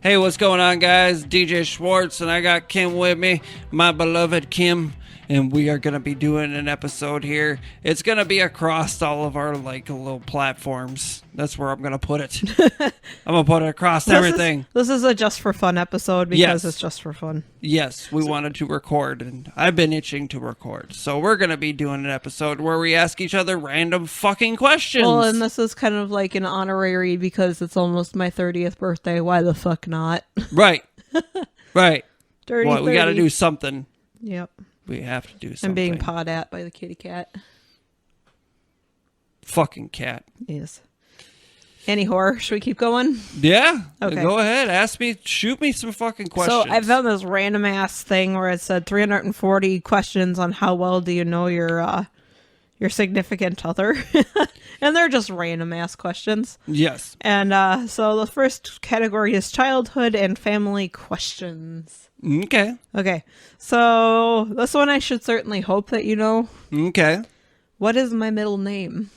Hey, what's going on, guys? DJ Schwartz, and I got Kim with me, my beloved Kim, and we are going to be doing an episode here. It's going to be across all of our, little platforms. That's where I'm going to put it. I'm going to put it across everything. This is a just for fun episode because it's just for fun. Yes, we wanted to record, and I've been itching to record. So we're going to be doing an episode where we ask each other random fucking questions. Well, and this is kind of like an honorary because it's almost my 30th birthday. Why the fuck not? Right. Right. Dirty Well, we got to 30. do something. Yep. We have to do something. I'm being pawed at by the kitty cat. Fucking cat. Yes. Any horror? Should we keep going? Yeah. Okay. Go ahead. Ask me. Shoot me some fucking questions. So I found this random ass thing where it said 340 questions on how well do you know your significant other, and they're just random ass questions. Yes. And so the first category is childhood and family questions. Okay. Okay, so this one I should certainly hope that you know. Okay. What is my middle name?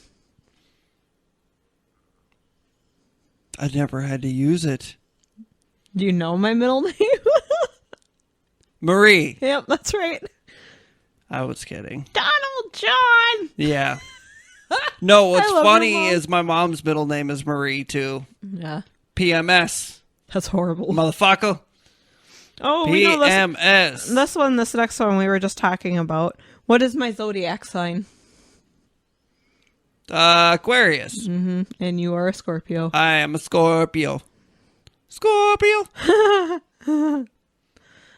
I never had to use it. Do you know my middle name? Marie. Yep, that's right. I was kidding. Donald John! Yeah. No, what's I love funny your mom. is my mom's middle name is Marie, too. Yeah, PMS. that's horrible. Motherfucker. Oh, we know PMS. this next one we were just talking about. What is my zodiac sign? Aquarius. Mm-hmm. And you are a Scorpio. I am a Scorpio. Scorpio.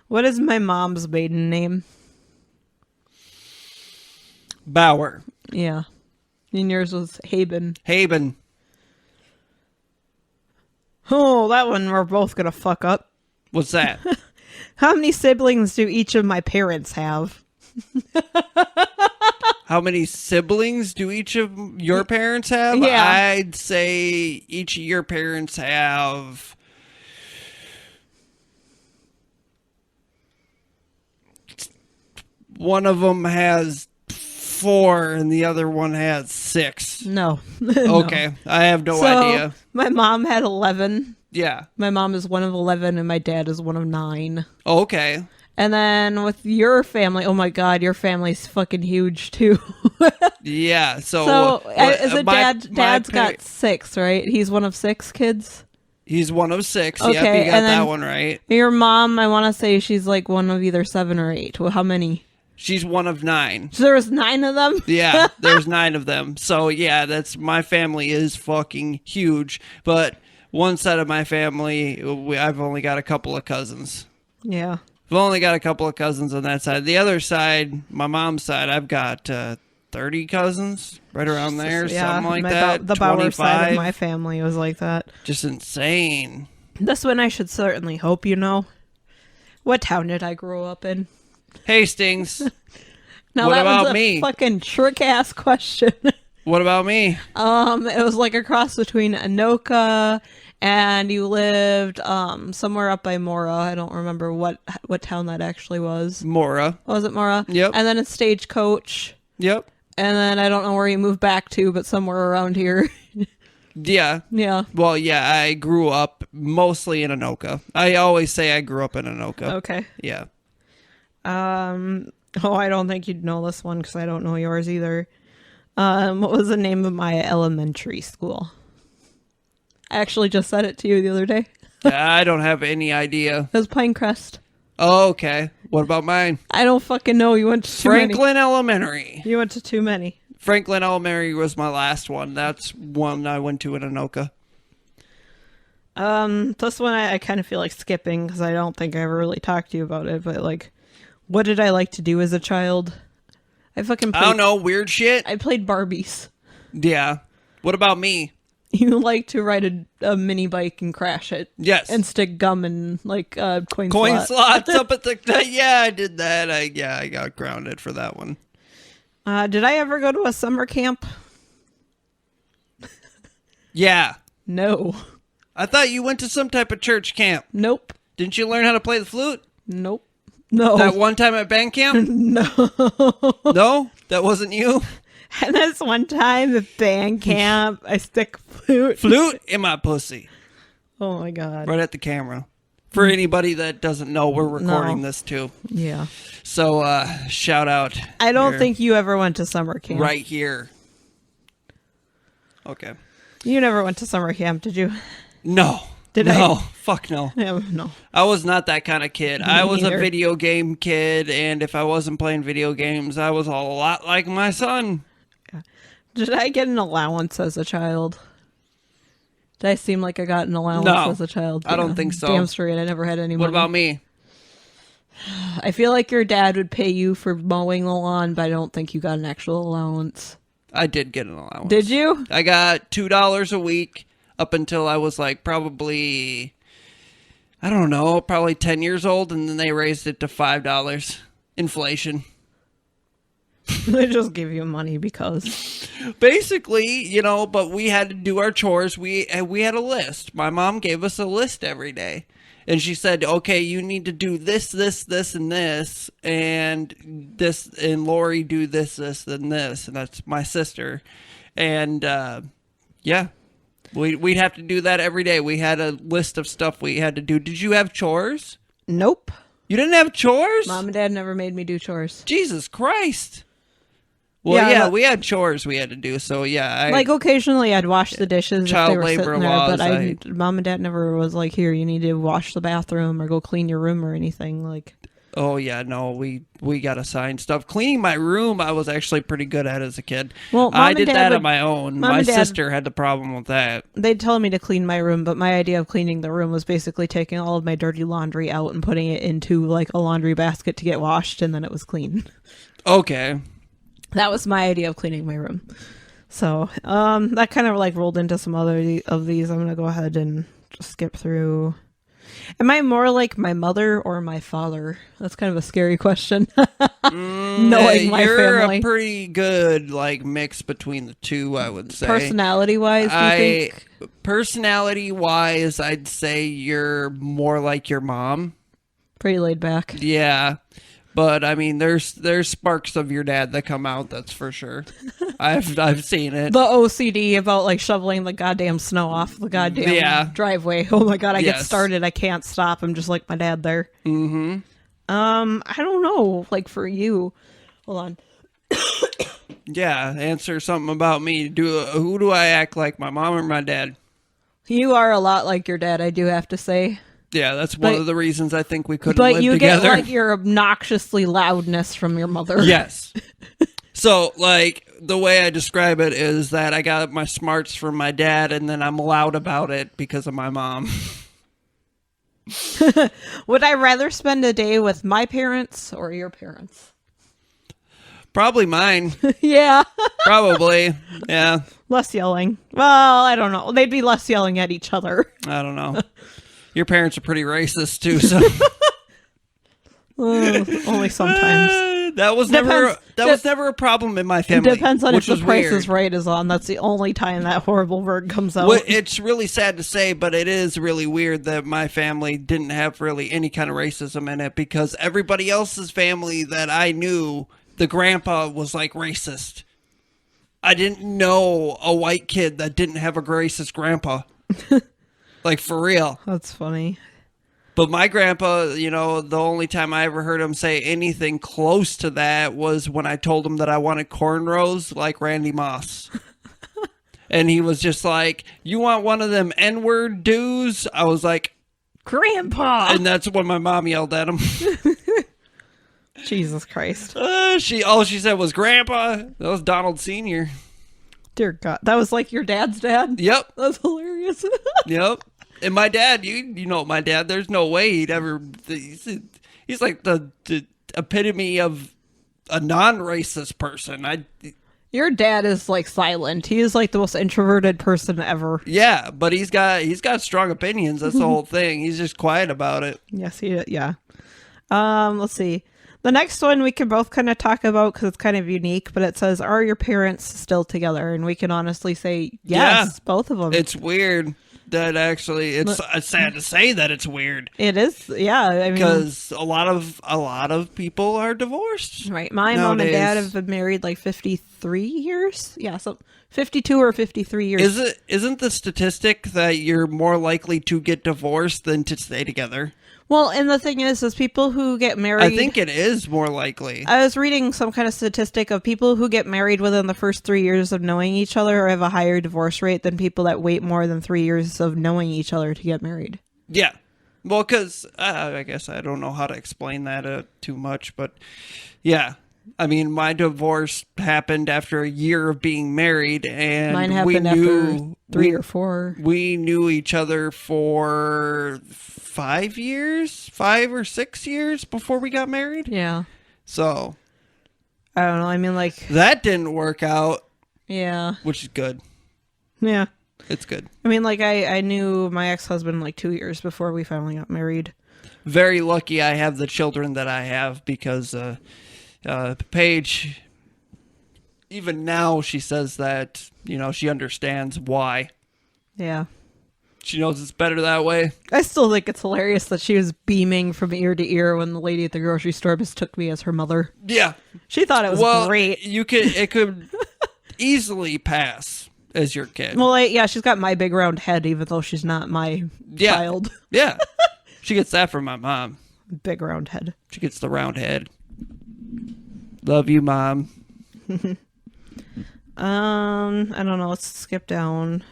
What is my mom's maiden name? Bauer. Yeah. And yours was Haben. Haben. Oh, that one we're both gonna fuck up. What's that? How many siblings do each of my parents have? How many siblings do each of your parents have? Yeah. I'd say each of your parents have... One of them has 4 and the other one has 6. No. Okay. I have no idea. My mom had 11. Yeah. My mom is one of 11 and my dad is one of 9. Okay. And then with your family, oh my god, your family's fucking huge too. Yeah. So, So is it my dad's got 6, right? He's one of 6 kids? He's one of 6. Okay, Yep, you got and that then- one right. Your mom, I want to say she's like one of either 7 or 8. Well, how many? She's one of 9. So there was 9 of them? Yeah, there's 9 of them. So yeah, my family is fucking huge. But one side of my family, I've only got a couple of cousins. Yeah. I've only got a couple of cousins on that side. The other side, my mom's side, I've got 30 cousins, right around there, something like that. The Bauer 25. side of my family was like that. Just insane. This one I should certainly hope you know. What town did I grow up in? Hastings. Now What that about was a me? fucking trick ass question. What about me? It was like a cross between Anoka and you lived somewhere up by Mora. I don't remember what town that actually was. Mora. Was it Mora? Yep. And then a Stagecoach. Yep. And then I don't know where you moved back to, but somewhere around here. Yeah. Yeah. Well, yeah, I grew up mostly in Anoka. I always say I grew up in Anoka. Okay. Yeah. Oh, I don't think you'd know this one because I don't know yours either. What was the name of my elementary school? I actually just said it to you the other day. I don't have any idea. It was Pinecrest. Oh, okay. What about mine? I don't fucking know. You went to too many. Franklin Elementary. You went to too many. Franklin Elementary was my last one. That's one I went to in Anoka. This one I kind of feel like skipping because I don't think I ever really talked to you about it. But like, what did I like to do as a child? I don't know. Weird shit. I played Barbies. Yeah. What about me? You like to ride a mini bike and crash it. Yes. And stick gum in like coin Slots up at the... Yeah, I did that. I got grounded for that one. Did I ever go to a summer camp? Yeah. No. I thought you went to some type of church camp. Nope. Didn't you learn how to play the flute? Nope. No. That one time at band camp? No. No? That wasn't you? And this one time at band camp, I stick flute. Flute in my pussy. Oh my god. Right at the camera. For anybody that doesn't know, we're recording No. this too. Yeah. So, shout out. I don't here, think you ever went to summer camp. right here. Okay. You never went to summer camp, did you? No. Did no. I? Fuck no. Yeah, no. I was not that kind of kid. I was neither. a video game kid, and if I wasn't playing video games, I was a lot like my son. Did I get an allowance as a child? Did I seem like I got an allowance No, as a child? I don't think so. Damn straight, I never had any money. What about me? I feel like your dad would pay you for mowing the lawn, but I don't think you got an actual allowance. I did get an allowance. Did you? I got $2 a week up until I was like probably, I don't know, probably 10 years old, and then they raised it to $5. Inflation. They just give you money because. Basically, but we had to do our chores. We had a list. My mom gave us a list every day. And she said, okay, you need to do this, this, this, and this. And this, and Lori do this, this, and this. And that's my sister. And, yeah. We'd have to do that every day. We had a list of stuff we had to do. Did you have chores? Nope. You didn't have chores? Mom and Dad never made me do chores. Jesus Christ. Well, yeah, but- we had chores we had to do. So, yeah. Like occasionally I'd wash the dishes if Child they were labor sitting there, laws, but Mom and Dad never was like, here, you need to wash the bathroom or go clean your room or anything. Like, oh, yeah, no, we got assigned stuff. Cleaning my room, I was actually pretty good at as a kid. Well, I Mom did and Dad that on would- my own. Mom My and Dad- sister had the problem with that. they'd tell me to clean my room, but my idea of cleaning the room was basically taking all of my dirty laundry out and putting it into like a laundry basket to get washed, and then it was clean. Okay. That was my idea of cleaning my room. So, that kind of like rolled into some other of these. I'm going to go ahead and just skip through. Am I more like my mother or my father? That's kind of a scary question. Knowing my you're family. a pretty good like mix between the two, I would say. Personality-wise, do you think? Personality-wise, I'd say you're more like your mom. Pretty laid back. Yeah. But I mean, there's sparks of your dad that come out. That's for sure. I've seen it. The OCD about like shoveling the goddamn snow off the goddamn driveway. Oh my god, I get Yes. started. I can't stop. I'm just like my dad there. Mm-hmm. I don't know. Like for you, hold on. Yeah, answer something about me. Who do I act like, my mom or my dad? You are a lot like your dad, I do have to say. Yeah, that's one But- of the reasons I think we couldn't But live you together. get like your obnoxiously loudness from your mother. Yes. So, like, the way I describe it is that I got my smarts from my dad, and then I'm loud about it because of my mom. Would I rather spend a day with my parents or your parents? Probably mine. Yeah. Probably. Yeah. Less yelling. Well, I don't know. They'd be less yelling at each other. I don't know. Your parents are pretty racist, too, so... Only sometimes. That was never a problem in my It family. depends on if which the was Price weird. is Right is on. That's the only time that horrible word comes out. Well, it's really sad to say, but it is really weird that my family didn't have really any kind of racism in it, because everybody else's family that I knew, the grandpa was like racist. I didn't know a white kid that didn't have a racist grandpa. Like, for real. That's funny. But my grandpa, the only time I ever heard him say anything close to that was when I told him that I wanted cornrows like Randy Moss. And he was just like, you want one of them N-word dudes? I was like, Grandpa! and that's when my mom yelled at him. Jesus Christ. All she said was, Grandpa. That was Donald Sr. Dear God. That was like your dad's dad? Yep. That's hilarious. Yep. And my dad, you know my dad, there's no way he'd ever, he's like the epitome of a non-racist person. Your dad is like silent. He is like the most introverted person ever. Yeah, but he's got strong opinions. That's the whole thing. He's just quiet about it. Yes, yeah. Let's see. The next one we can both kind of talk about because it's kind of unique, but it says, are your parents still together? And we can honestly say, yes, both of them. It's weird that actually, it's sad to say that it's weird. It is, yeah. I mean, because a lot of people are divorced. Right. My mom and dad nowadays. have been married like 53 years. Yeah, so 52 or 53 years. Isn't the statistic that you're more likely to get divorced than to stay together? Well, and the thing is people who get married... I think it is more likely. I was reading some kind of statistic of people who get married within the first 3 years of knowing each other have a higher divorce rate than people that wait more than 3 years of knowing each other to get married. Yeah. Well, because I guess I don't know how to explain that too much, but yeah. I mean, my divorce happened after a year of being married, and Mine happened after 3 or 4. We knew each other for 5 or 6 years before we got married. Yeah. So I don't know. I mean, like... that didn't work out. Yeah. Which is good. Yeah. It's good. I mean, like, I knew my ex-husband like 2 years before we finally got married. Very lucky I have the children that I have because Paige, even now, she says that, she understands why. Yeah. She knows it's better that way. I still think it's hilarious that she was beaming from ear to ear when the lady at the grocery store mistook me as her mother. Yeah. She thought it was great. It could easily pass as your kid. Well, yeah, she's got my big round head, even though she's not my child. Yeah. She gets that from my mom. Big round head. She gets the round head. Love you, Mom. I don't know. Let's skip down.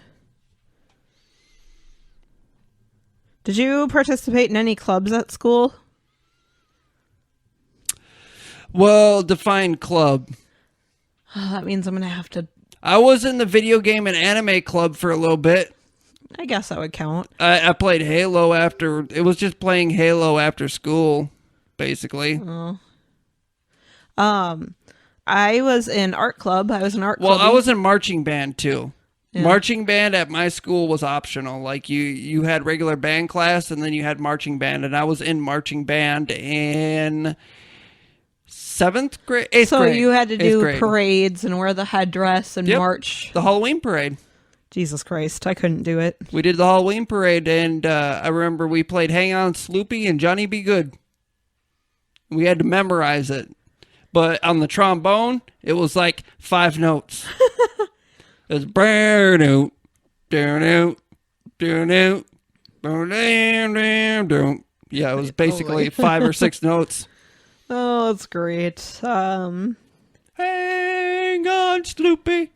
Did you participate in any clubs at school? Well, define club. That means I'm going to have to... I was in the video game and anime club for a little bit. I guess that would count. I played Halo after... It was just playing Halo after school, basically. Oh. I was in art club. I was in art club. Well, I was in marching band, too. Yeah. Marching band at my school was optional. Like, you had regular band class, and then you had marching band, and I was in marching band in... 8th grade. So you had to do parades and wear the headdress and march. The Halloween parade. Jesus Christ, I couldn't do it. We did the Halloween parade, and I remember we played Hang On Sloopy and Johnny Be Good. We had to memorize it. But on the trombone, it was like 5 notes. It was brand new, down out, down out, down down. Yeah, it was basically 5 or 6 notes. Oh, that's great. Hang on, Sloopy.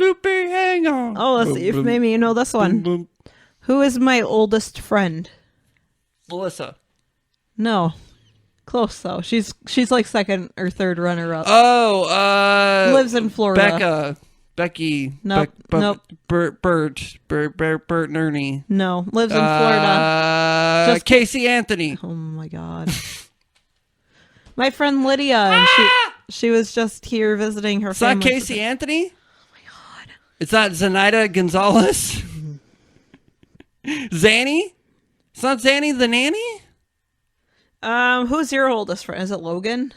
Sloopy, hang on. Oh, let's see if maybe you know this one. Boom, boom. Who is my oldest friend? Melissa. No. Close, though. She's like second or third runner-up. Oh, lives in Florida. Becky. Nope. Nope. Bert and Ernie. No. Lives in Florida. Casey Anthony. Oh, my God. My friend Lydia, and she was just here visiting her family. It's not Casey Anthony? Oh my God. It's not Zenaida Gonzalez? Zanny? It's not Zanny the nanny? Who's your oldest friend? Is it Logan?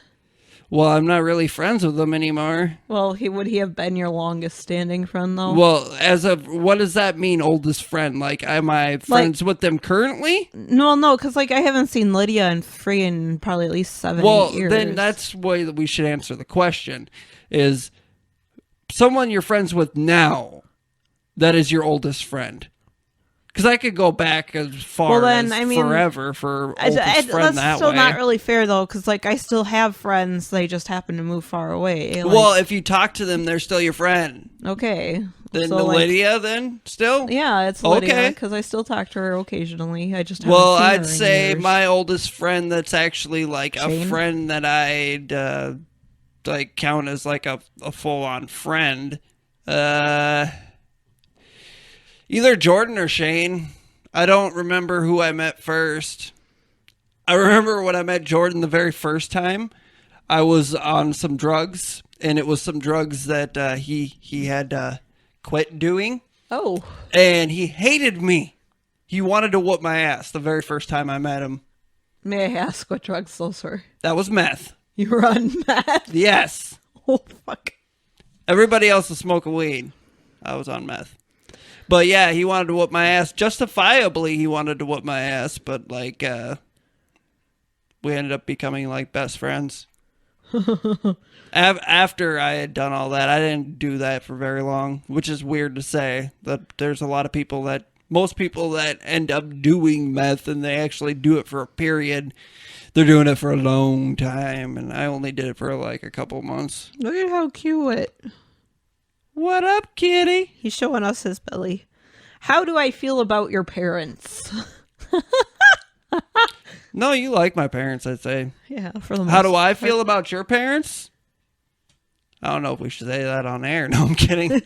Well, I'm not really friends with him anymore. Well, would he have been your longest standing friend, though? Well, what does that mean, oldest friend? Like, am I friends with them currently? No, because, like, I haven't seen Lydia in freaking probably at least 7 8 years. Well, then that's the way that we should answer the question, is someone you're friends with now that is your oldest friend. Because I could go back as far as forever for oldest friend that way. That's still not really fair, though, because, like, I still have friends. They just happen to move far away. Like, well, if you talk to them, they're still your friend. Okay. Then so, Lydia, then, still? Yeah, it's Lydia, because I still talk to her occasionally. I just haven't Well, seen her I'd say years. my oldest friend that's actually, like, Shane? a friend that I'd, like, count as, like, a full-on friend. Either Jordan or Shane. I don't remember who I met first. I remember when I met Jordan the very first time, I was on some drugs, and it was some drugs that he had quit doing. Oh. And he hated me. He wanted to whoop my ass the very first time I met him. May I ask what drugs those were? That was meth. You were on meth? Yes. Oh, fuck. Everybody else was smoking weed. I was on meth. But yeah, he wanted to whoop my ass. Justifiably, he wanted to whoop my ass. But like, we ended up becoming like best friends. After I had done all that, I didn't do that for very long, which is weird to say. That there's a lot of people that Most people that end up doing meth and they actually do it for a period, they're doing it for a long time. And I only did it for like a couple months. Look at how cute. What up, kitty? He's showing us his belly. How do I feel about your parents? No, you like my parents, I'd say. Yeah, for the most How do I feel about your parents? I don't know if we should say that on air. No, I'm kidding.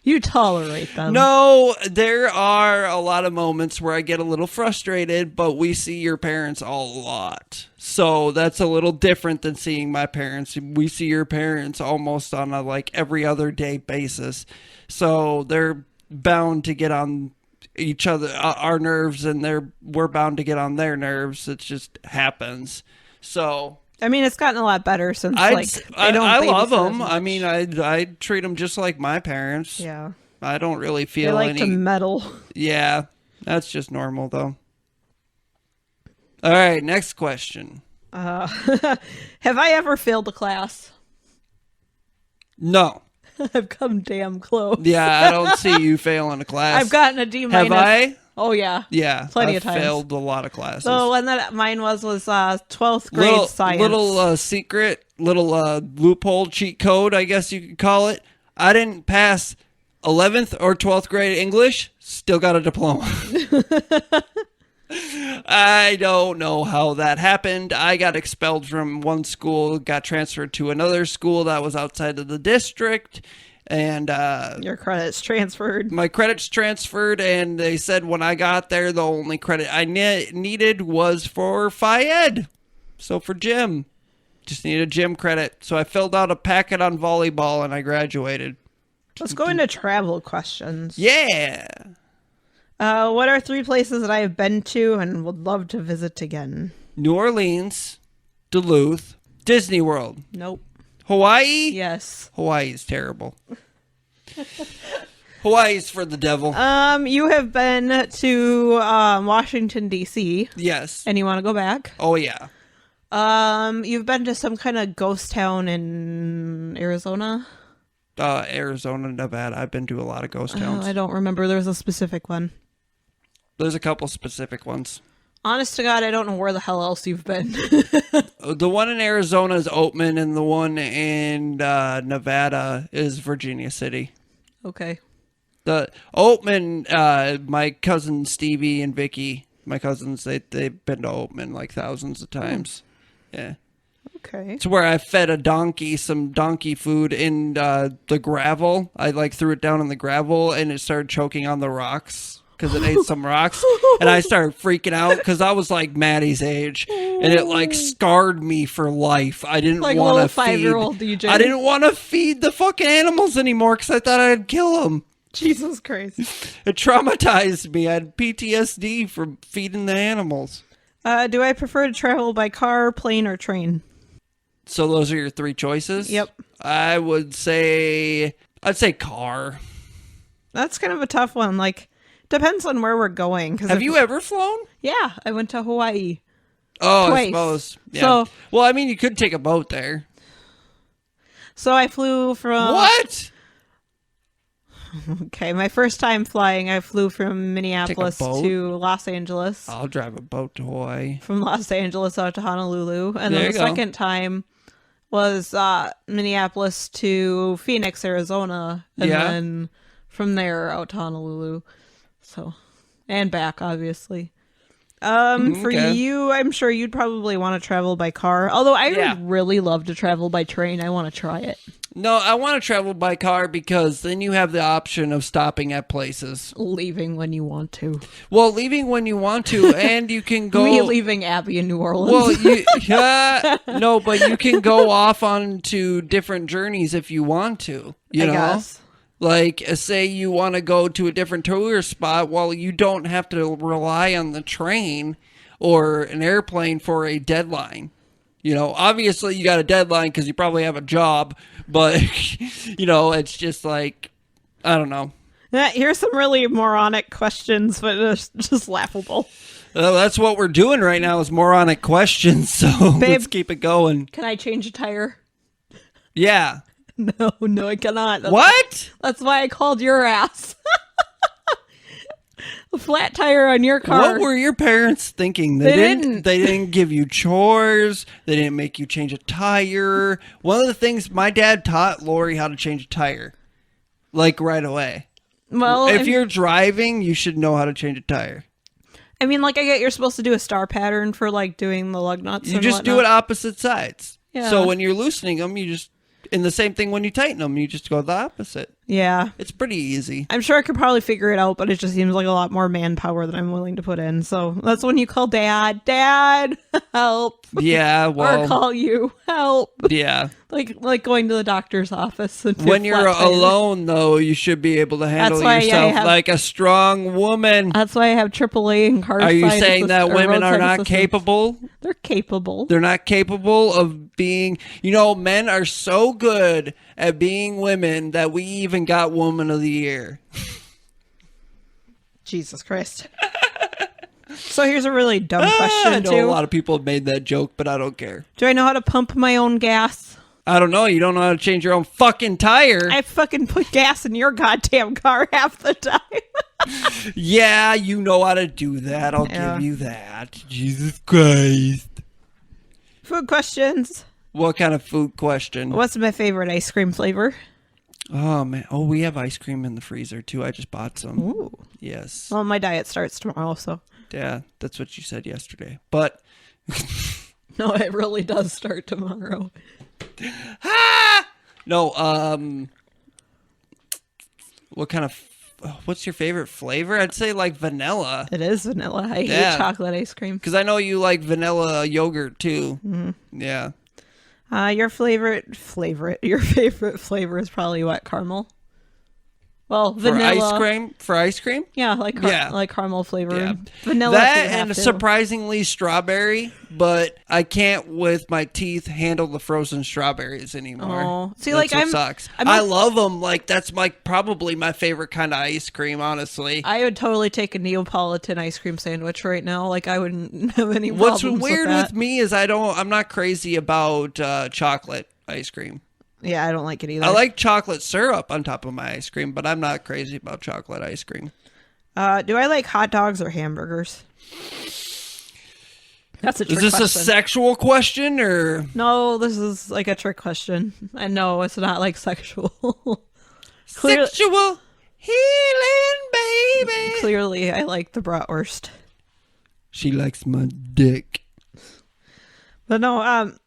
You tolerate them. No, there are a lot of moments where I get a little frustrated, but we see your parents a lot. So that's a little different than seeing my parents. We see your parents almost on a like every other day basis. So they're bound to get on each other, our nerves, and we're bound to get on their nerves. It just happens. So I mean, it's gotten a lot better since I love babysit them. as I much. mean, I treat them just like my parents. Yeah. I don't really They feel like any. to meddle. Yeah, that's just normal though. All right, next question. Have I ever failed a class? No. I've come damn close. Yeah, I don't see you failing a class. I've gotten a D minus. Have I? Oh yeah. Yeah, Plenty I've of times. failed a lot of classes. So one that mine was 12th grade science. Little secret, little loophole cheat code, I guess you could call it. I didn't pass 11th or 12th grade English, still got a diploma. I don't know how that happened. I got expelled from one school, got transferred to another school that was outside of the district, and Your credits transferred. my credits transferred, and they said when I got there, the only credit I needed was for Phi-Ed. So for gym. Just needed gym credit. So I filled out a packet on volleyball, and I graduated. Let's go into travel questions. Yeah. What are 3 places that I have been to and would love to visit again? New Orleans, Duluth, Disney World, Nope. Hawaii. Yes. Hawaii is terrible. Hawaii's for the devil. You have been to Washington D.C. Yes. and you want to go back? Oh yeah. You've been to some kind of ghost town in Arizona? Arizona, Nevada. I've been to a lot of ghost towns. I don't remember. There was a specific one. There's a couple specific ones. Honest to God, I don't know where the hell else you've been. The one in Arizona is Oatman, and the one in Nevada is Virginia City. Okay. The Oatman, my cousin Stevie and Vicky, my cousins, they've been to Oatman like thousands of times. Yeah. Okay. It's where I fed a donkey some donkey food in the gravel. I like threw it down in the gravel, and it started choking on the rocks because it ate some rocks. And I started freaking out because I was like Maddie's age, and it like scarred me for life. I didn't Like want to little 5-year-old DJ. I didn't want to feed the fucking animals anymore because I thought I'd kill them. Jesus Christ. It traumatized me. I had PTSD from feeding the animals. Do I prefer to travel by car, plane, or train? So those are your 3 choices? Yep. I'd say car. That's kind of a tough one. Like, depends on where we're going. Have you ever flown? Yeah, I went to Hawaii. Oh, Twice. I suppose. Yeah. So- well, I mean, you could take a boat there. So I flew from... What? Okay, my first time flying, I flew from Minneapolis boat? to Los Angeles. I'll drive a boat to Hawaii. From Los Angeles out to Honolulu. And There then you the go. second time was Minneapolis to Phoenix, Arizona. And Yeah. then from there out to Honolulu. So, and back, obviously. For Okay. you, I'm sure you'd probably want to travel by car. Although I Yeah. would really love to travel by train. I want to try it. No, I want to travel by car because then you have the option of stopping at places. Leaving when you want to. Well, leaving when you want to, and you can go. Me leaving Abby in New Orleans. Well, no, but you can go off onto different journeys if you want to. You I know, guess. like say you want to go to a different tourist spot. Well, you don't have to rely on the train or an airplane for a deadline. You know, obviously you got a deadline because you probably have a job, but you know, it's just like, I don't know. Yeah, here's some really moronic questions, but it's just laughable. That's what we're doing right now is moronic questions. So let's keep it going. Can I change a tire? Yeah. No, I cannot. What? That's why I called your ass. A flat tire on your car. What were your parents thinking? They didn't. They didn't give you chores. They didn't make you change a tire. One of the things my dad taught Lori how to change a tire, like right away. Well, if you're driving, you should know how to change a tire. I mean, like I get you're supposed to do a star pattern for like doing the lug nuts. You and just do it opposite sides. Yeah. So when you're loosening them, you just, and the same thing when you tighten them, you just go the opposite. Yeah. It's pretty easy. I'm sure I could probably figure it out, but it just seems like a lot more manpower than I'm willing to put in. So that's when you call Dad. Dad, help. Yeah, well. Or call you, help. Yeah. Like going to the doctor's office. And When you're alone, though, you should be able to handle yourself like a strong woman. That's why I have AAA and car. Are you saying that women are not capable? They're capable. They're not capable of being, men are so good at being women that we even got Woman of the Year. Jesus Christ. So here's a really dumb question, I know too. a lot of people have made that joke, but I don't care. Do I know how to pump my own gas? I don't know. You don't know how to change your own fucking tire. I fucking put gas in your goddamn car half the time. Yeah, you know how to do that. I'll give you that. Jesus Christ. Food questions. What kind of food question? What's my favorite ice cream flavor? Oh, man. Oh, we have ice cream in the freezer, too. I just bought some. Ooh. Yes. Well, my diet starts tomorrow, so. Yeah, that's what you said yesterday. But. No, it really does start tomorrow. No, what kind of, what's your favorite flavor? I'd say like vanilla. It is vanilla. I hate chocolate ice cream. Because I know you like vanilla yogurt too. Mm-hmm. Yeah. Your favorite flavor is probably what, caramel? Well, vanilla. For ice cream? Yeah, like caramel flavor. Yeah. Vanilla. That and surprisingly strawberry, but I can't with my teeth handle the frozen strawberries anymore. Oh, see, that's like what sucks. I love them. Like that's probably my favorite kind of ice cream, honestly. I would totally take a Neapolitan ice cream sandwich right now. Like I wouldn't have any What's problems weird with with me is I'm not crazy about chocolate ice cream. Yeah, I don't like it either. I like chocolate syrup on top of my ice cream, but I'm not crazy about chocolate ice cream. Do I like hot dogs or hamburgers? That's a trick question. Is this a sexual question or? No, this is like a trick question. And no, it's not like sexual. Sexual healing, baby. Clearly, I like the bratwurst. She likes my dick. But no,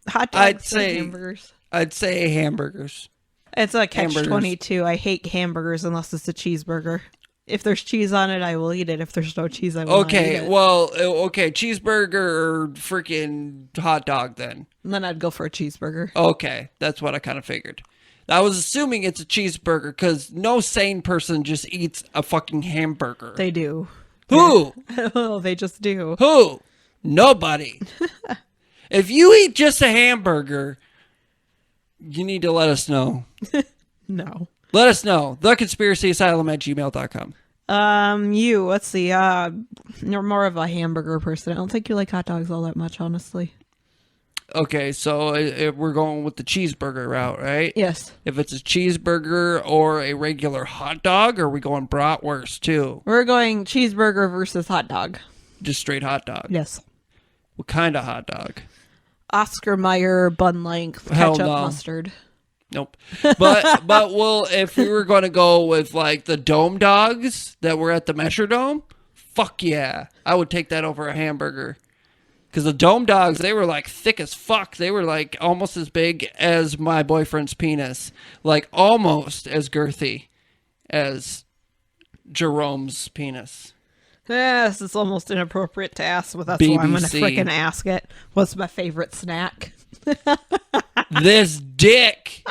hot dogs or hamburgers. I'd say hamburgers. It's a catch-22. I hate hamburgers unless it's a cheeseburger. If there's cheese on it, I will eat it. If there's no cheese, I will not eat it. Okay, cheeseburger or freaking hot dog then. And then I'd go for a cheeseburger. Okay, that's what I kind of figured. I was assuming it's a cheeseburger because no sane person just eats a fucking hamburger. They do. Who? Oh, they just do. Who? Nobody. If you eat just a hamburger, you need to let us know. No. Let us know. theconspiracyasylum@gmail.com. Let's see. You're more of a hamburger person. I don't think you like hot dogs all that much, honestly. Okay, so if we're going with the cheeseburger route, right? Yes. If it's a cheeseburger or a regular hot dog, or are we going bratwurst too? We're going cheeseburger versus hot dog. Just straight hot dog? Yes. What kind of hot dog? Oscar Mayer bun length ketchup mustard. Nope. But if we were going to go with like the dome dogs that were at the Metrodome, fuck yeah, I would take that over a hamburger. Because the dome dogs, they were like thick as fuck. They were like almost as big as my boyfriend's penis, like almost as girthy as Jerome's penis. Yes, it's almost inappropriate to ask, but that's why I'm going to freaking ask it. What's my favorite snack? This dick.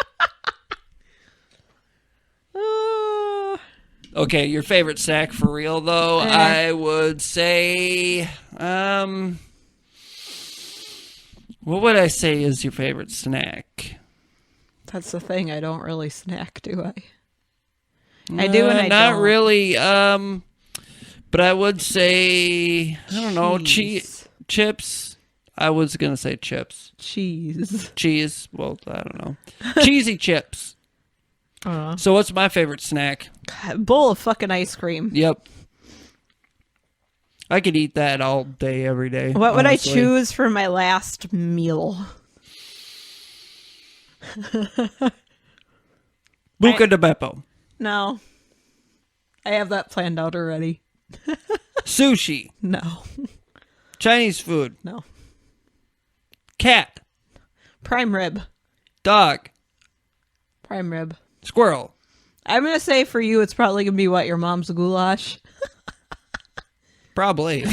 Okay, your favorite snack for real, though, I would say, what would I say is your favorite snack? That's the thing. I don't really snack, do I? I do and I don't. Not really, but I would say, I don't know, chips. I was going to say chips. Cheese. Well, I don't know. Cheesy chips. So what's my favorite snack? A bowl of fucking ice cream. Yep. I could eat that all day, every day. What would I honestly. choose for my last meal? Buca de Beppo. No. I have that planned out already. Sushi. No. Chinese food. No. Cat. Prime rib. Dog. Prime rib. Squirrel. I'm going to say for you, it's probably going to be what, your mom's goulash? Probably.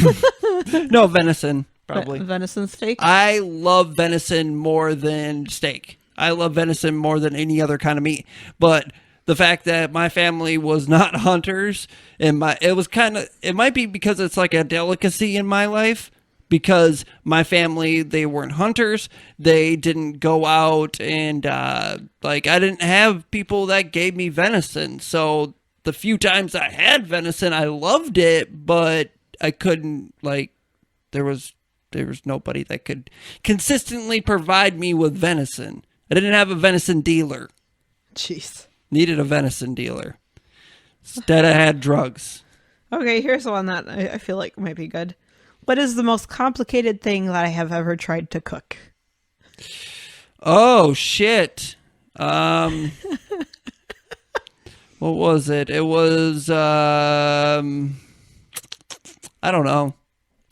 No, venison. Probably. Venison steak? I love venison more than steak. I love venison more than any other kind of meat. But the fact that my family was not hunters, and it might be because it's like a delicacy in my life, because my family, they weren't hunters. They didn't go out and I didn't have people that gave me venison. So the few times I had venison, I loved it, but I couldn't, there was nobody that could consistently provide me with venison. I didn't have a venison dealer. Jeez. Needed a venison dealer. Instead, I had drugs. Okay, here's one that I feel like might be good. What is the most complicated thing that I have ever tried to cook? Oh, shit. What was it? It was, I don't know.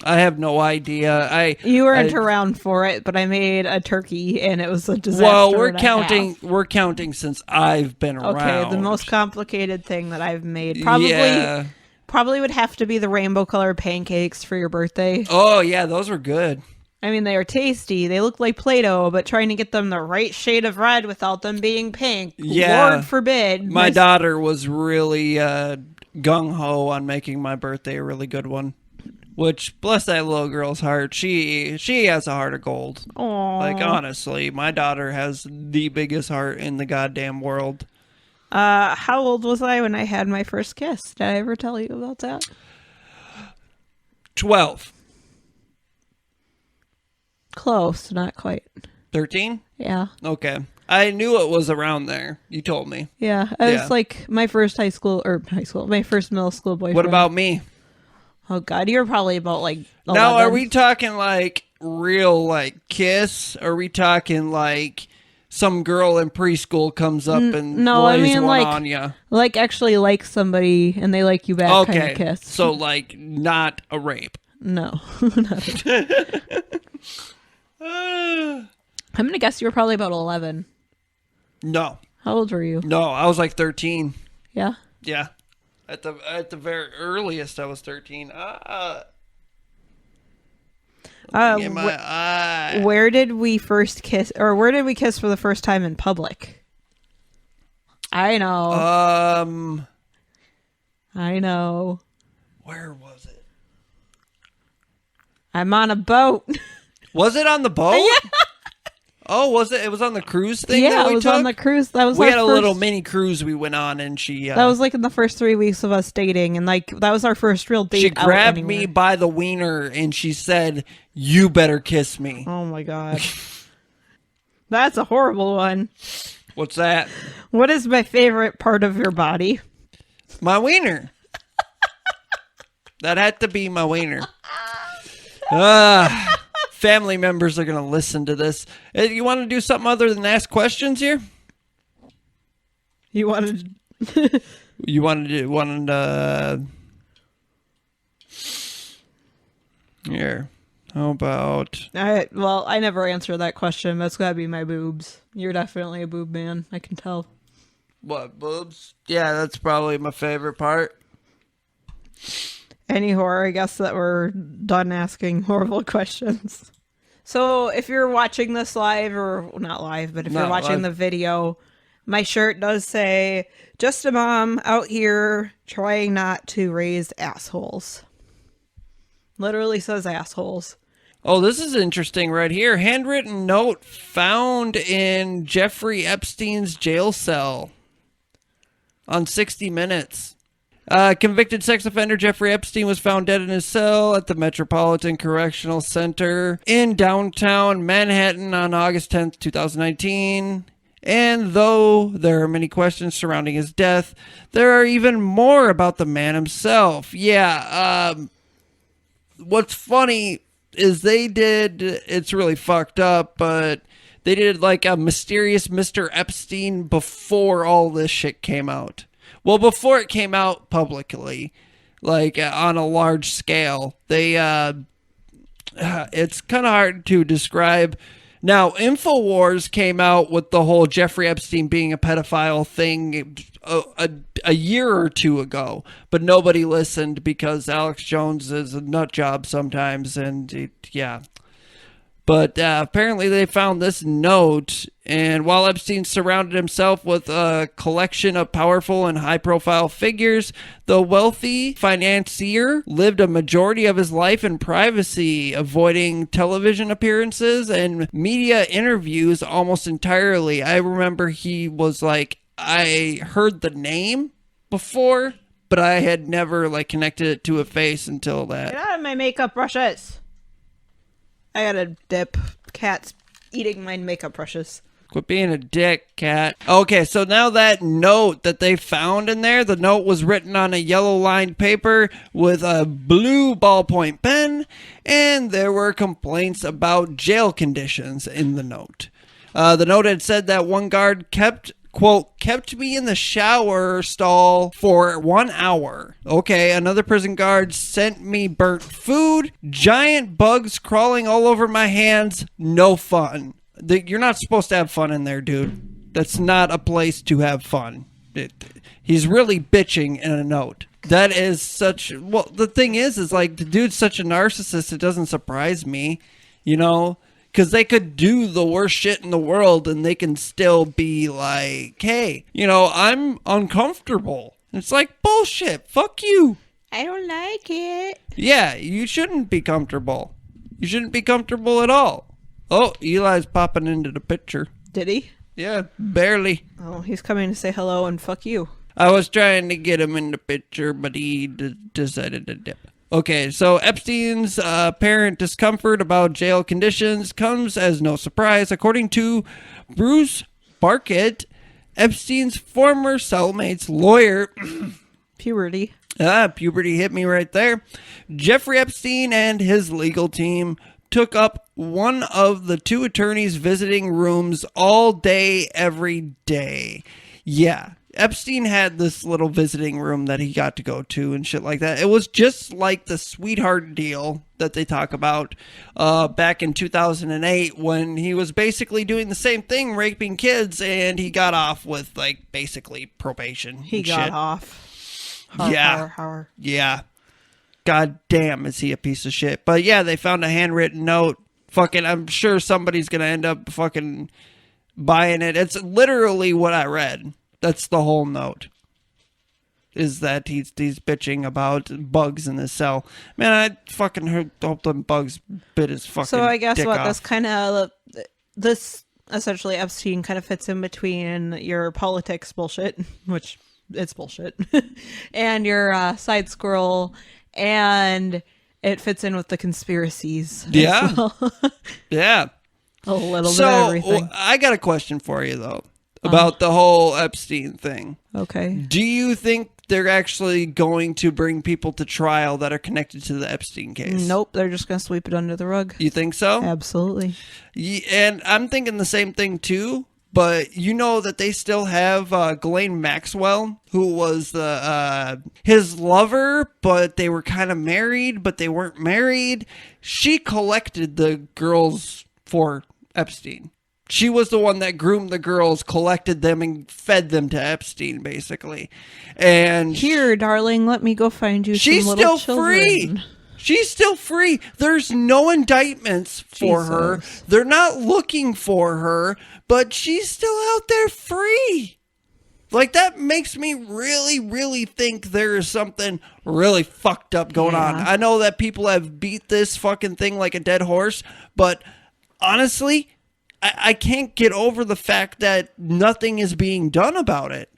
I have no idea. You weren't around for it, but I made a turkey and it was a disaster. Well, and a half. we're counting since I've been around. Okay, the most complicated thing that I've made probably would have to be the rainbow colored pancakes for your birthday. Oh, yeah, those were good. I mean, they are tasty. They look like Play-Doh, but trying to get them the right shade of red without them being pink. Yeah. Lord forbid. My daughter was really gung-ho on making my birthday a really good one. Which, bless that little girl's heart, she has a heart of gold. Aww. Like, honestly, my daughter has the biggest heart in the goddamn world. How old was I when I had my first kiss? Did I ever tell you about that? 12. Close, not quite. 13? Yeah. Okay. I knew it was around there. You told me. Yeah. It was like my first my first middle school boyfriend. What about me? Oh, God. You were probably about, 11. Now, are we talking, real, kiss? Or are we talking, some girl in preschool comes up and lays one on you? Actually like somebody and they like you back kind of kiss. So, not a rape. No. I'm going to guess you were probably about 11. No. How old were you? No, I was 13. Yeah? Yeah. At the very earliest, I was 13. In my eye. Where did we first kiss, or where did we kiss for the first time in public? I know. I know. Where was it? I'm on a boat. Was it on the boat? Yeah. Oh, was it? It was on the cruise thing. Yeah, that we it was took? on the cruise. That was we our had a first... little mini cruise we went on, and she. That was in the first 3 weeks of us dating, and that was our first real date. She grabbed out me by the wiener, and she said, "You better kiss me." Oh my God, that's a horrible one. What's that? What is my favorite part of your body? My wiener. That had to be my wiener. Family members are going to listen to this. You want to do something other than ask questions here? You wanted... You wanted to... Here. How about... I never answer that question. That's got to be my boobs. You're definitely a boob man. I can tell. What, boobs? Yeah, that's probably my favorite part. Anyhow, I guess that we're done asking horrible questions. So if you're watching this live, or not live, but if you're watching the video, my shirt does say, "Just a mom out here trying not to raise assholes." Literally says assholes. Oh, this is interesting right here. Handwritten note found in Jeffrey Epstein's jail cell on 60 Minutes. Convicted sex offender Jeffrey Epstein was found dead in his cell at the Metropolitan Correctional Center in downtown Manhattan on August 10th, 2019. And though there are many questions surrounding his death, there are even more about the man himself. Yeah, what's funny is it's really fucked up, but they did like a mysterious Mr. Epstein before all this shit came out. Well, before it came out publicly, like on a large scale, it's kind of hard to describe. Now, InfoWars came out with the whole Jeffrey Epstein being a pedophile thing a year or two ago, but nobody listened because Alex Jones is a nut job sometimes, and yeah. But apparently they found this note, and while Epstein surrounded himself with a collection of powerful and high-profile figures, the wealthy financier lived a majority of his life in privacy, avoiding television appearances and media interviews almost entirely. I remember he was like, I heard the name before, but I had never like connected it to a face until that. Get out of my makeup brushes. I gotta dip. Cat's eating my makeup brushes. Quit being a dick, cat. Okay, so now that note that they found in there, the note was written on a yellow-lined paper with a blue ballpoint pen, and there were complaints about jail conditions in the note. The note had said that one guard kept me in the shower stall for 1 hour. Okay, another prison guard sent me burnt food, giant bugs crawling all over my hands, no fun. You're not supposed to have fun in there, dude. That's not a place to have fun. He's really bitching in a note. That is such... Well, the thing is like, the dude's such a narcissist, it doesn't surprise me, you know? Because they could do the worst shit in the world and they can still be like, hey, you know, I'm uncomfortable. It's like, bullshit. Fuck you. I don't like it. Yeah, you shouldn't be comfortable. You shouldn't be comfortable at all. Oh, Eli's popping into the picture. Did he? Yeah, barely. Oh, he's coming to say hello and fuck you. I was trying to get him in the picture, but he decided to dip. Okay, so Epstein's apparent discomfort about jail conditions comes as no surprise. According to Bruce Barkett, Epstein's former cellmate's lawyer... Puberty. Puberty hit me right there. Jeffrey Epstein and his legal team took up one of the two attorneys' visiting rooms all day, every day. Yeah. Epstein had this little visiting room that he got to go to and shit like that. It was just like the sweetheart deal that they talk about back in 2008 when he was basically doing the same thing, raping kids, and he got off with like basically probation. He got off. Yeah. Yeah. God damn, is he a piece of shit. But yeah, they found a handwritten note. Fucking, I'm sure somebody's going to end up fucking buying it. It's literally what I read. That's the whole note. Is that he's bitching about bugs in his cell. Man, I fucking hope them bugs bit his fucking So I guess dick what off. this essentially Epstein kind of fits in between your politics bullshit, which it's bullshit, and your side squirrel, and it fits in with the conspiracies. Yeah. Well. Yeah. A little bit of everything. I got a question for you though. About the whole Epstein thing. Okay. Do you think they're actually going to bring people to trial that are connected to the Epstein case? Nope, they're just going to sweep it under the rug. You think so? Absolutely. And I'm thinking the same thing too, but you know that they still have Ghislaine Maxwell, who was his lover, but they were kind of married, but they weren't married. She collected the girls for Epstein. She was the one that groomed the girls, collected them, and fed them to Epstein, basically. And here, darling, let me go find you she's some little still children. free. She's still free. There's no indictments for her. They're not looking for her, but she's still out there free. Like, that makes me really, really think there is something really fucked up going on. I know that people have beat this fucking thing like a dead horse, but honestly... I can't get over the fact that nothing is being done about it.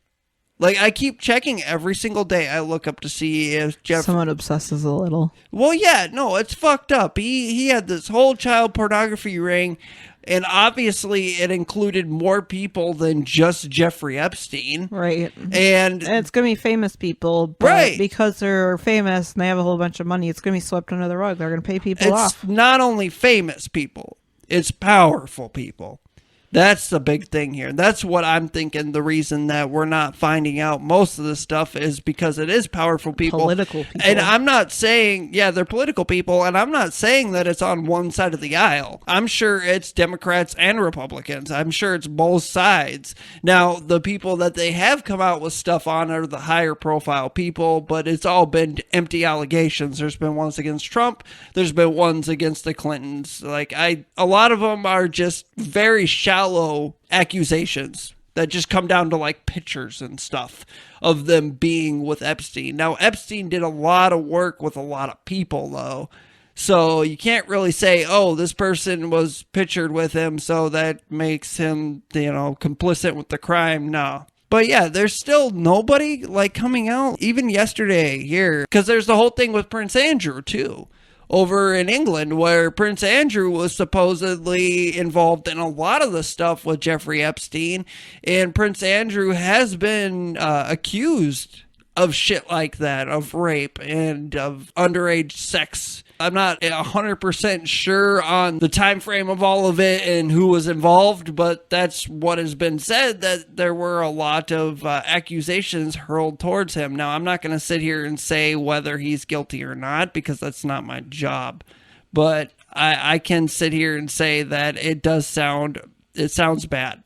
Like, I keep checking every single day. I look up to see if Jeff... Someone obsesses a little. Well, yeah, no, it's fucked up. He had this whole child pornography ring, and obviously it included more people than just Jeffrey Epstein. Right. And it's going to be famous people, but right. because they're famous and they have a whole bunch of money, it's going to be swept under the rug. They're going to pay people off. It's not only famous people, it's powerful people. That's the big thing here. That's what I'm thinking. The reason that we're not finding out most of this stuff is because it is powerful people. Political people. And I'm not saying, yeah, they're political people, and I'm not saying that it's on one side of the aisle. I'm sure it's Democrats and Republicans. I'm sure it's both sides. Now, the people that they have come out with stuff on are the higher profile people, but it's all been empty allegations. There's been ones against Trump. There's been ones against the Clintons. Like, a lot of them are just very shallow accusations that just come down to like pictures and stuff of them being with Epstein. Now, Epstein did a lot of work with a lot of people, though. So you can't really say, oh, this person was pictured with him, so that makes him, complicit with the crime. No. But yeah, there's still nobody like coming out, even yesterday here, because there's the whole thing with Prince Andrew, too. Over in England, where Prince Andrew was supposedly involved in a lot of the stuff with Jeffrey Epstein, and Prince Andrew has been accused of shit like that, of rape and of underage sex. I'm not 100% sure on the time frame of all of it and who was involved, but that's what has been said, that there were a lot of accusations hurled towards him. Now, I'm not going to sit here and say whether he's guilty or not, because that's not my job. But I can sit here and say that it sounds bad.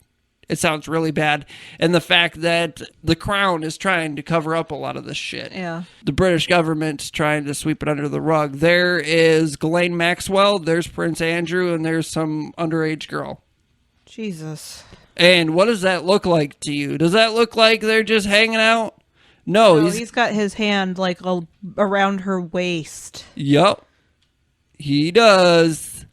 It sounds really bad. And the fact that the Crown is trying to cover up a lot of this shit. Yeah. The British government's trying to sweep it under the rug. There is Ghislaine Maxwell, there's Prince Andrew, and there's some underage girl. Jesus. And what does that look like to you? Does that look like they're just hanging out? No, he's got his hand like around her waist. Yup. He does.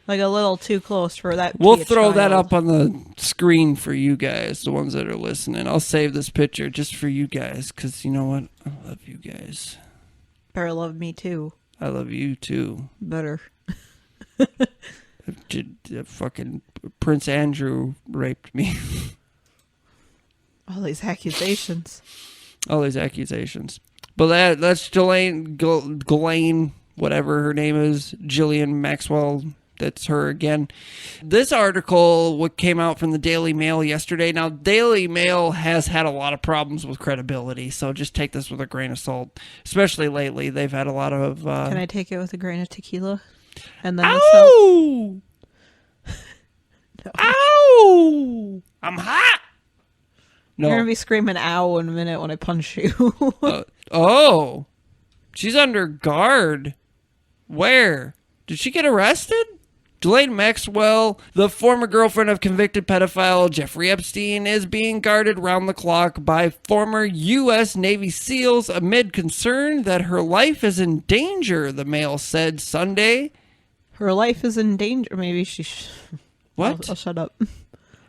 Like a little too close for that. We'll throw that up on the screen for you guys, the ones that are listening. I'll save this picture just for you guys, because you know what? I love you guys. Better love me too. I love you too. Better. Fucking Prince Andrew raped me. All these accusations. But that's Ghislaine, whatever her name is, Ghislaine Maxwell. That's her again. This article, what came out from the Daily Mail yesterday. Now, Daily Mail has had a lot of problems with credibility, so just take this with a grain of salt. Especially lately, they've had a lot of... Can I take it with a grain of tequila? And then ow! No. Ow! I'm hot! No. You're going to be screaming ow in a minute when I punch you. Oh. She's under guard. Where? Did she get arrested? Ghislaine Maxwell, the former girlfriend of convicted pedophile Jeffrey Epstein, is being guarded round the clock by former U.S. Navy SEALs amid concern that her life is in danger, the Mail said Sunday. Her life is in danger? Maybe she... What? I'll shut up.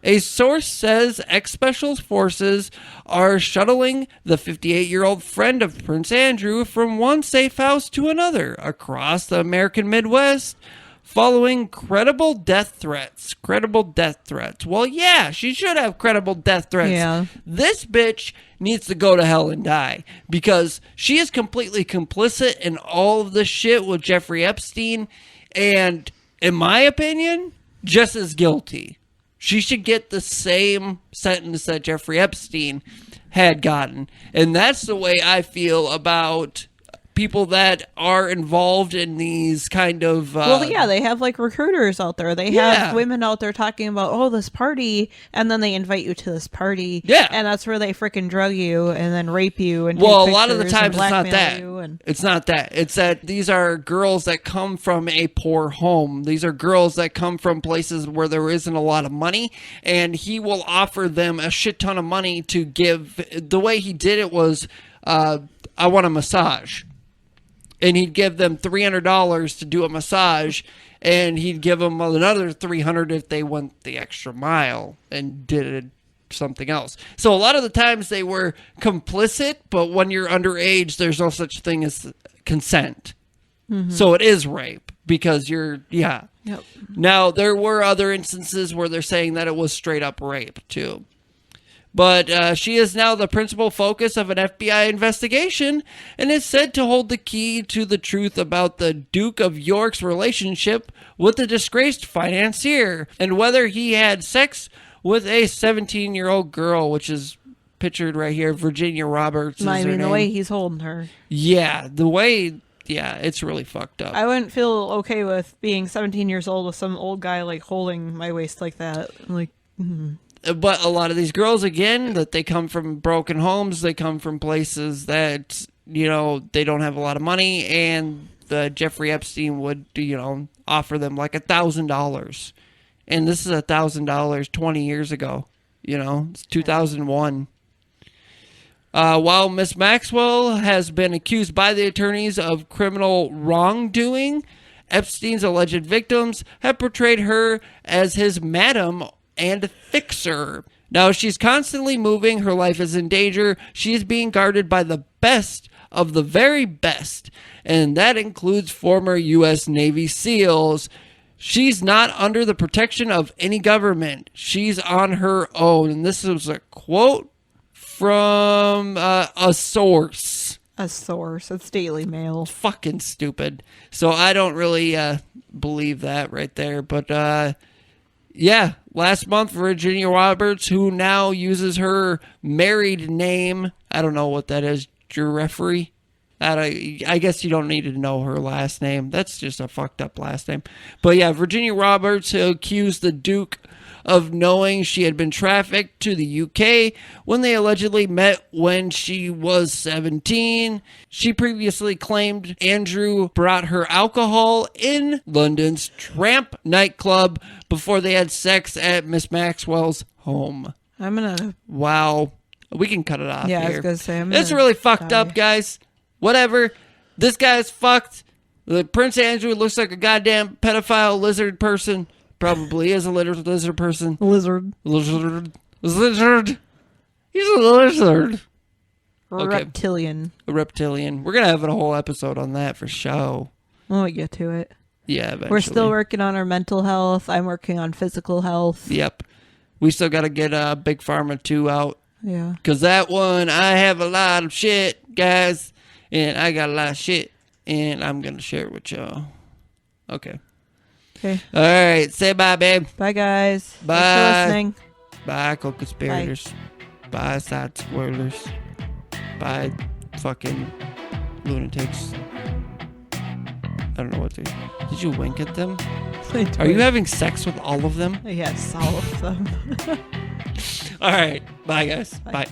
A source says ex-special forces are shuttling the 58-year-old friend of Prince Andrew from one safe house to another across the American Midwest, following credible death threats. Well, yeah, she should have credible death threats. Yeah. This bitch needs to go to hell and die, because she is completely complicit in all of this shit with Jeffrey Epstein, and in my opinion, just as guilty. She should get the same sentence that Jeffrey Epstein had gotten. And that's the way I feel about people that are involved in these kind of... well, yeah, they have like recruiters out there. They have women out there talking about, oh, this party, and then they invite you to this party. Yeah. And that's where they freaking drug you and then rape you and well, take a lot of the times it's not that. And... It's not that. It's that these are girls that come from a poor home. These are girls that come from places where there isn't a lot of money, and he will offer them a shit ton of money to give. The way he did it was, I want a massage. And he'd give them $300 to do a massage, and he'd give them another $300 if they went the extra mile and did something else. So a lot of the times they were complicit, but when you're underage, there's no such thing as consent. So it is rape because Yep. Now, there were other instances where they're saying that it was straight up rape, too. But she is now the principal focus of an FBI investigation and is said to hold the key to the truth about the Duke of York's relationship with the disgraced financier and whether he had sex with a 17-year-old girl, which is pictured right here. Virginia Roberts is her name. The way he's holding her. Yeah, the way... Yeah, it's really fucked up. I wouldn't feel okay with being 17 years old with some old guy like holding my waist like that. Like, But a lot of these girls, again, that they come from broken homes, they come from places that, they don't have a lot of money, and Jeffrey Epstein would, offer them like $1,000. And this is $1,000 20 years ago. It's 2001. While Miss Maxwell has been accused by the attorneys of criminal wrongdoing, Epstein's alleged victims have portrayed her as his madam and fixer. Now, she's constantly moving. Her life is in danger. She is being guarded by the best of the very best, and that includes former U.S. Navy SEALs. She's not under the protection of any government. She's on her own. And this is a quote from a source. A source. It's Daily Mail. Fucking stupid. So I don't really believe that right there. But yeah, last month, Virginia Roberts, who now uses her married name, I don't know what that is, Jeffrey. I guess you don't need to know her last name. That's just a fucked up last name. But yeah, Virginia Roberts accused the Duke of knowing she had been trafficked to the UK when they allegedly met when she was 17. She previously claimed Andrew brought her alcohol in London's Tramp nightclub before they had sex at Miss Maxwell's home. Wow. We can cut it off here. Yeah, I was going to say. It's really fucked up, guys. Whatever. This guy's fucked. The Prince Andrew looks like a goddamn pedophile lizard person. Probably is a lizard person. Lizard. He's a lizard. Reptilian. A reptilian. We're going to have a whole episode on that for show. When we get to it. Yeah, eventually. We're still working on our mental health. I'm working on physical health. Yep. We still got to get Big Pharma 2 out. Yeah. Because that one, I have a lot of shit, guys. And I got a lot of shit. And I'm going to share it with y'all. Okay. Okay. All right. Say bye, babe. Bye, guys. Bye. Thanks for listening. Bye, co-conspirators. Bye, side spoilers. Bye, fucking lunatics. I don't know what to... Did you wink at them? Are you having sex with all of them? Yes, all of them. All right. Bye, guys. Bye. Bye.